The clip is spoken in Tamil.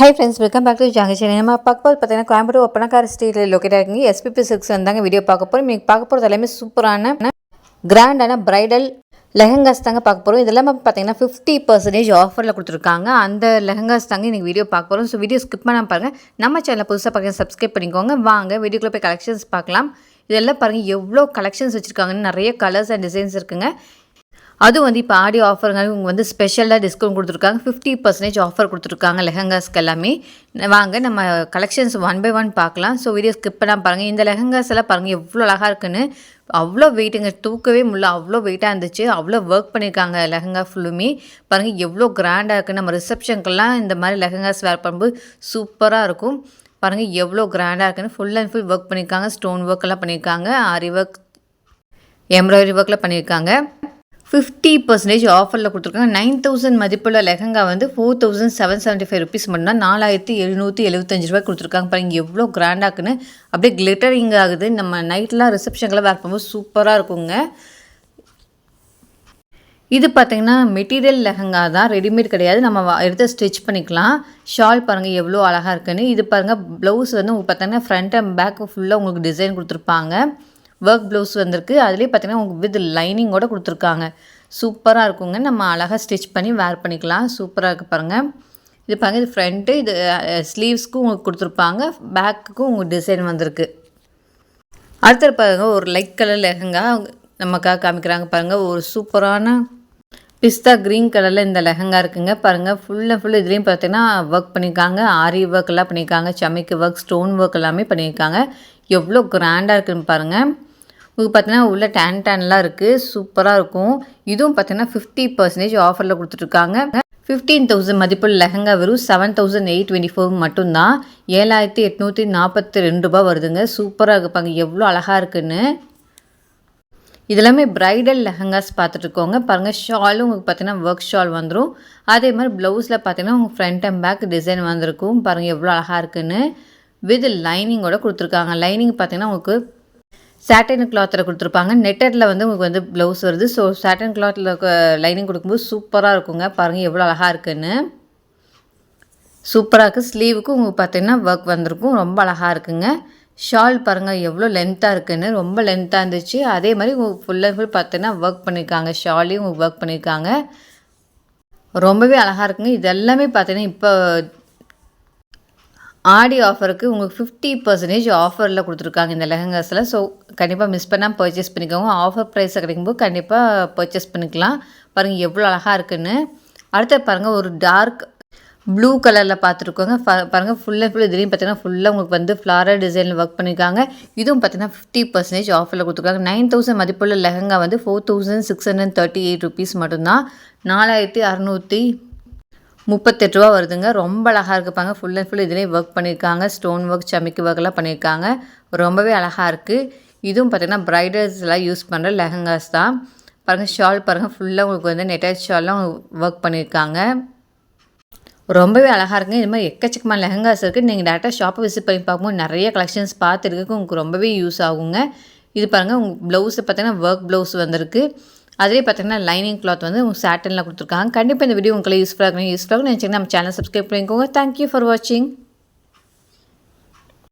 Hi friends, welcome back to ஜாங்கி சேனல். நம்ம பார்க்க போது பார்த்தீங்கன்னா கோயம்புத்தூர் ஒப்பனக்கார ஸ்ட்ரீட்டில் லொக்கேட் ஆகிங்க எஸ்பிபி சில்க்ஸ் வந்தாங்க வீடியோ பார்க்க போகிறோம். நீங்கள் பார்க்க போகிறது எல்லாமே சூப்பரான கிராண்டான பிரைடல் லெஹங்காஸ் தாங்க பார்க்க போகிறோம். இதெல்லாம் பார்த்தீங்கன்னா 50% ஆஃபரில் கொடுத்துருக்காங்க. அந்த லெஹங்காஸ் தாங்க இன்றைக்கி வீடியோ பார்க்க போகிறோம். ஸோ வீடியோ ஸ்கிப் பண்ணாமல் பாருங்கள். நம்ம சேனலை புதுசாக பார்க்க சப்ஸ்கிரைப் பண்ணிக்கோங்க. வாங்க வீடியோக்குள்ளே போய் கலெக்ஷன்ஸ் பார்க்கலாம். இதெல்லாம் பாருங்கள் எவ்வளோ கலெக்ஷன்ஸ் வச்சுருக்காங்கன்னு. நிறைய கலர்ஸ் அண்ட் டிசைன்ஸ் இருக்குங்க. அதுவும் வந்து இப்போ ஆடி ஆஃபருங்க இவங்க வந்து ஸ்பெஷலாக டிஸ்கவுண்ட் கொடுத்துருக்காங்க. 50% ஆஃபர் கொடுத்துருக்காங்க லெஹங்காஸ்க்கு எல்லாமே. வாங்க நம்ம கலெக்ஷன்ஸ் ஒன் பை ஒன் பார்க்கலாம். ஸோ வீடியோ ஸ்கிப் பண்ணாமல் பாருங்கள். இந்த லெஹங்காஸ் எல்லாம் பாருங்கள் எவ்வளோ அழகாக இருக்குன்னு. அவ்வளோ வெயிட்டுங்க, தூக்கவே முடியல, அவ்வளோ வெயிட்டாக இருந்துச்சு. அவ்வளோ ஒர்க் பண்ணியிருக்காங்க லெஹங்கா ஃபுல்லுமே. பாருங்கள் எவ்வளோ கிராண்டாக இருக்குது. நம்ம ரிசப்ஷனுக்கெல்லாம் இந்த மாதிரி லெஹங்காஸ் வேர் பண்ணும்போது சூப்பராக இருக்கும். பாருங்கள் எவ்வளோ கிராண்டாக இருக்குன்னு. ஃபுல் அண்ட் ஃபுல் ஒர்க் பண்ணியிருக்காங்க. ஸ்டோன் ஒர்க்கெல்லாம் பண்ணியிருக்காங்க. ஆரி ஒர்க், எம்ப்ராய்டரி ஒர்க்கில் பண்ணியிருக்காங்க. 50% ஆஃபரில் கொடுத்துருக்காங்க. 9000 மதிப்புள்ள லெஹங்கா வந்து 4775 ருபீஸ் மட்டும்தான். 4775 ரூபாய் கொடுத்துருக்காங்க. பாருங்க எவ்வளோ கிராண்டாக்குன்னு. அப்படியே கிளிட்டரிங் ஆகுது. நம்ம நைட்லாம் ரிசப்ஷனுக்குலாம் வேர் பண்ணும்போது சூப்பராக இருக்குங்க. இது பார்த்திங்கன்னா மெட்டீரியல் லெஹங்கா தான், ரெடிமேட் கிடையாது. நம்ம எடுத்து ஸ்டிச் பண்ணிக்கலாம். ஷால் பாருங்கள் எவ்வளோ அழகாக இருக்குன்னு. இது பாருங்கள் ப்ளவுஸ் வந்து உங்களுக்கு பார்த்தீங்கன்னா ஃப்ரண்ட் அண்ட் பேக் ஃபுல்லாக உங்களுக்கு டிசைன் கொடுத்துருப்பாங்க. ஒர்க் ப்ளவுஸ் வந்திருக்கு. அதுலேயே பார்த்தீங்கன்னா உங்களுக்கு வித் லைனிங்கோடு கொடுத்துருக்காங்க. சூப்பராக இருக்குங்க. நம்ம அழகாக ஸ்டிச் பண்ணி வேர் பண்ணிக்கலாம். சூப்பராக இருக்குது பாருங்கள். இது பாருங்கள், இது ஃப்ரண்ட்டு, இது ஸ்லீவ்ஸ்க்கும் உங்களுக்கு கொடுத்துருப்பாங்க. பேக்குக்கும் உங்களுக்கு டிசைன் வந்திருக்கு. அடுத்தது பாருங்கள் ஒரு லைட் கலர் லெஹங்கா நமக்காக காமிக்கிறாங்க. பாருங்கள் ஒரு சூப்பரான பிஸ்தா க்ரீன் கலரில் இந்த லெஹங்கா இருக்குங்க. பாருங்கள் ஃபுல் அண்ட் ஃபுல் இதுலேயும் பார்த்தீங்கன்னா ஒர்க் பண்ணியிருக்காங்க. ஆரி ஒர்க் எல்லாம் பண்ணியிருக்காங்க. சமைக்கு ஒர்க், ஸ்டோன் ஒர்க் எல்லாமே பண்ணியிருக்காங்க. எவ்வளோ கிராண்டாக இருக்குதுன்னு பாருங்கள். உங்களுக்கு பார்த்தீங்கன்னா உள்ள டேன்லாம் இருக்குது. சூப்பராக இருக்கும். இதுவும் பார்த்தீங்கன்னா 50% ஆஃபரில் கொடுத்துட்ருக்காங்க. 15,000 மதிப்புள்ள லெஹங்கா வெறும் 7,824 மட்டும்தான். 7,842 ரூபா வருதுங்க. சூப்பராக இருக்குப்பாங்க. எவ்வளோ அழகாக இருக்குன்னு. இதெல்லாமே பிரைடல் லெஹங்காஸ் பார்த்துட்ருக்கோங்க. பாருங்கள் ஷாலும் உங்களுக்கு பார்த்தீங்கன்னா ஒர்க் ஷால் வந்துடும். அதே மாதிரி ப்ளவுஸில் பார்த்தீங்கன்னா உங்கள் ஃப்ரண்ட் அண்ட் பேக் டிசைன் வந்திருக்கும். பாருங்கள் எவ்வளோ அழகாக இருக்குன்னு. வித் லைனிங்கோட கொடுத்துருக்காங்க. லைனிங் பார்த்தீங்கன்னா உங்களுக்கு சாட்டின் கிளாத்தில் கொடுத்துருப்பாங்க. நெட்டரில் வந்து உங்களுக்கு வந்து ப்ளவுஸ் வருது. ஸோ சாட்டின் கிளாத்தில் லைனிங் கொடுக்கும்போது சூப்பராக இருக்குங்க. பாருங்கள் எவ்வளோ அழகாக இருக்குன்னு. சூப்பராக இருக்குது. ஸ்லீவுக்கும் உங்களுக்கு பார்த்தீங்கன்னா ஒர்க் வந்திருக்கும். ரொம்ப அழகாக இருக்குங்க. ஷால் பாருங்கள் எவ்வளோ லென்த்தாக இருக்குன்னு. ரொம்ப லென்த்தாக இருந்துச்சு. அதே மாதிரி உங்களுக்கு ஃபுல் அண்ட் ஃபுல் பார்த்தீங்கன்னா ஒர்க் பண்ணியிருக்காங்க. ஷாலையும் உங்களுக்கு ஒர்க் பண்ணியிருக்காங்க. ரொம்பவே அழகாக இருக்குங்க. இது எல்லாமே பார்த்தீங்கன்னா இப்போ ஆடி ஆஃபருக்கு உங்களுக்கு 50% ஆஃபரில் கொடுத்துருக்காங்க இந்த லெஹங்காஸில். ஸோ கண்டிப்பாக மிஸ் பண்ணாமல் பர்ச்சேஸ் பண்ணிக்கோங்க. ஆஃபர் ப்ரைஸில் கிடைக்கும்போது கண்டிப்பாக பர்ச்சேஸ் பண்ணிக்கலாம். பாருங்கள் எவ்வளோ அழகாக இருக்குன்னு. அடுத்து பாருங்கள் ஒரு டார்க் ப்ளூ கலரில் பார்த்துருக்கோங்க. பாருங்கள் ஃபுல் அண்ட் ஃபுல் இதுலேயும் பார்த்தீங்கன்னா ஃபுல்லாக உங்களுக்கு வந்து ஃப்ளாரல் டிசைனில் ஒர்க் பண்ணியிருக்காங்க. இதுவும் பார்த்தீங்கன்னா 50% ஆஃபரில் கொடுத்துருக்காங்க. 9000 மதிப்புள்ள லெஹங்கா வந்து 4638 ருபீஸ் மட்டும்தான். 4638 ரூபா வருதுங்க. ரொம்ப அழகாக இருக்குப்பாங்க. ஃபுல் அண்ட் ஃபுல் இதுலேயும் ஒர்க் பண்ணியிருக்காங்க. ஸ்டோன் ஒர்க், சமைக்கு ஒர்க்கெல்லாம் பண்ணியிருக்காங்க. ரொம்பவே அழகாக இருக்குது. இதுவும் பார்த்திங்கன்னா ப்ரைடல்ஸ்லாம் யூஸ் பண்ணுற லெஹங்காஸ் தான். பாருங்கள் ஷால் பாருங்கள் ஃபுல்லாக உங்களுக்கு வந்து நெட்டட் ஷால்லாம் ஒர்க் பண்ணியிருக்காங்க. ரொம்பவே அழகாக இருக்குங்க. இது மாதிரி எக்கச்சக்கமான லெஹங்காஸ் இருக்குது. நீங்கள் டேரெக்டாக ஷாப்பை விசிட் பண்ணி பார்க்கும்போது நிறைய கலெக்ஷன்ஸ் பார்த்துருக்கு. உங்களுக்கு ரொம்பவே யூஸ் ஆகுங்க. இது பாருங்கள் உங்களுக்கு ப்ளவுஸு பார்த்தீங்கன்னா ஒர்க் ப்ளவுஸ் வந்திருக்கு. அதிலே பார்த்தீங்கன்னா லைனிங் கிளாத் வந்து உங்களுக்கு சாட்டனில் கொடுத்துருக்காங்க. கண்டிப்பாக இந்த வீடியோ உங்களுக்கு யூஸ்ஃபுல்லாக நினச்சிங்கன்னா நம்ம சேனல் சப்ஸ்கிரைப் பண்ணிக்கோங்க. தேங்க்யூ ஃபார் வாட்சிங்.